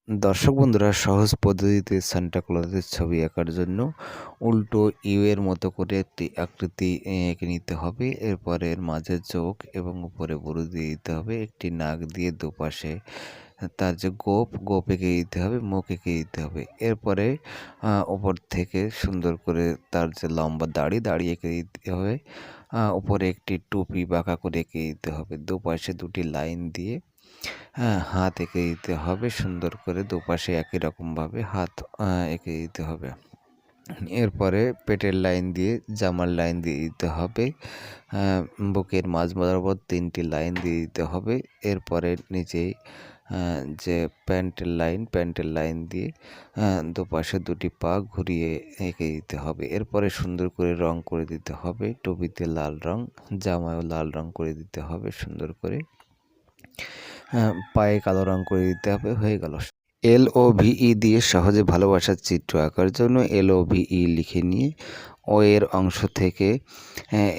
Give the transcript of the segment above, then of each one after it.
দর্শক বন্ধুরা, সহজ পদ্ধতিতে সান্টা ক্লজের ছবি আঁকার জন্য উল্টো ইউ এর মতো করে একটি আকৃতি এঁকে নিতে হবে। এরপরে এর মাঝে চোখ এবং উপরে ভুরু দিয়ে দিতে হবে। একটি নাক দিয়ে দুপাশে তার যে গোপ এঁকে দিতে হবে, মুখ এঁকে দিতে হবে। এরপরে উপর থেকে সুন্দর করে তার যে লম্বা দাড়ি এঁকে দিতে হবে। উপরে একটি টুপি বাঁকা করে এঁকে দিতে হবে। দুপাশে দুটি লাইন দিয়ে হাত এঁকে দিতে হবে সুন্দর করে, দুপাশে একই রকমভাবে হাত এঁকে দিতে হবে। এরপরে পেটের লাইন দিয়ে জামার লাইন দিয়ে দিতে হবে। বুকের মাঝ বরাবর 3টি লাইন দিয়ে দিতে হবে। এরপরে নিচেই যে প্যান্টের লাইন দিয়ে দুপাশে দুটি পা ঘুরিয়ে এঁকে দিতে হবে। এরপরে সুন্দর করে রং করে দিতে হবে। টুপিতে লাল রং, জামায়ও লাল রং করে দিতে হবে সুন্দর করে। পায়ে কালো রং করে দিতে হবে। হয়ে গেল। LOVE দিয়ে সহজে ভালোবাসার চিত্র আঁকার জন্য LOVE লিখে নিয়ে ও এর অংশ থেকে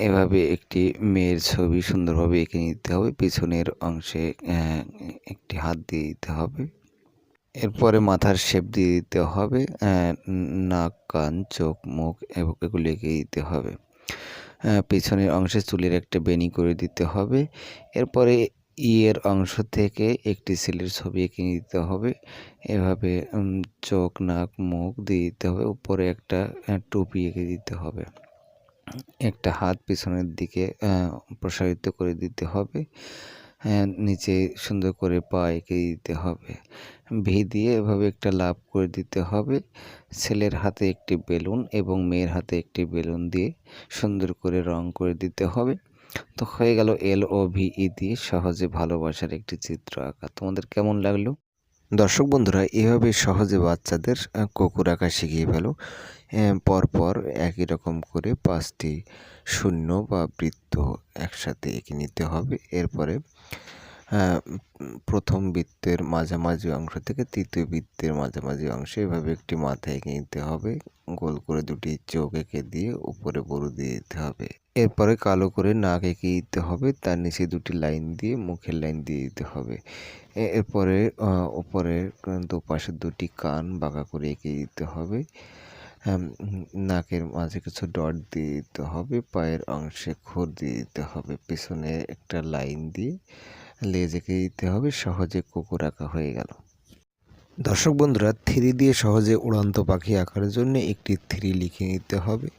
এভাবে একটি মেয়ের ছবি সুন্দরভাবে এঁকে নিতে হবে। পিছনের অংশে একটি হাত দিয়ে দিতে হবে। এরপরে মাথার শেপ দিয়ে দিতে হবে। নাক, কান, চোখ, মুখ এগুলো এঁকে দিতে হবে। পিছনের অংশে চুলের একটা বেনি করে দিতে হবে। এরপরে এর অংশ থেকে একটি ছেলের ছবি এঁকে নিতে হবে। এভাবে চোখ, নাক, মুখ দিয়ে দিতে হবে। উপরে একটা টুপি এঁকে দিতে হবে। একটা হাত পিছনের দিকে প্রসারিত করে দিতে হবে। নিচে সুন্দর করে পা এঁকে দিতে হবে। ভি দিয়ে এভাবে একটা লাভ করে দিতে হবে। ছেলের হাতে একটি বেলুন এবং মেয়ের হাতে একটি বেলুন দিয়ে সুন্দর করে রং করে দিতে হবে। তো হয়ে গেল LOVE দিয়ে সহজে ভালোবাসার একটি চিত্র আঁকা। তোমাদের কেমন লাগলো? দর্শক বন্ধুরা, এভাবে সহজে বাচ্চাদের কুকুর আঁকা শিখিয়ে ফেলো। পরপর একই রকম করে 5টি শূন্য বা বৃত্ত একসাথে এঁকে নিতে হবে। এরপরে প্রথম বৃত্তের মাঝামাঝি অংশ থেকে তৃতীয় বৃত্তের মাঝামাঝি অংশে এভাবে একটি মাথা এঁকে নিতে হবে। গোল করে দুটি চোখ এঁকে দিয়ে উপরে ভুরু দিয়ে দিতে হবে। এরপরে কালো করে নাক এঁকে দিতে হবে। তার নিচে দুটি লাইন দিয়ে মুখের লাইন দিয়ে দিতে হবে। এরপরে উপরে দুপাশে দুটি কান বাঁকা করে এঁকে দিতে হবে। নাকের মাঝে কিছু ডট দিয়ে দিতে হবে। পায়ের অংশে খুর দিয়ে দিতে হবে। পেছনে একটা লাইন দিয়ে লেজ এঁকে দিতে হবে। সহজে কুকুর আঁকা হয়ে গেল। দর্শক বন্ধুরা, 3 দিয়ে সহজে উড়ন্ত পাখি আঁকার জন্য একটি 3 লিখে নিতে হবে।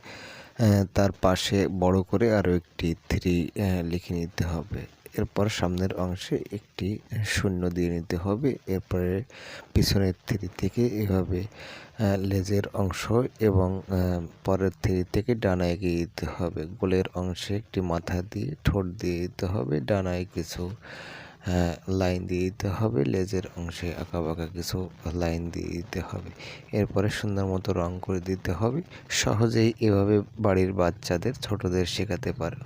তার পাশে বড় করে আরও একটি 3 লিখে নিতে হবে। এরপর সামনের অংশে একটি শূন্য দিয়ে নিতে হবে। এরপরে পিছনের 3 থেকে এভাবে লেজের অংশ এবং পরের 3 থেকে ডানায় এগিয়ে দিতে হবে। গোলের অংশে একটি মাথা দিয়ে ঠোঁট দিয়ে দিতে হবে। ডানায় কিছু লাইন দিয়ে দিতে হবে। লেজের অংশে আঁকাবাঁকা কিছু লাইন দিয়ে দিতে হবে। এরপরে সুন্দর মতো রং করে দিতে হবে। সহজেই এভাবে বাড়ির বাচ্চাদের ছোটদের শেখাতে পারো।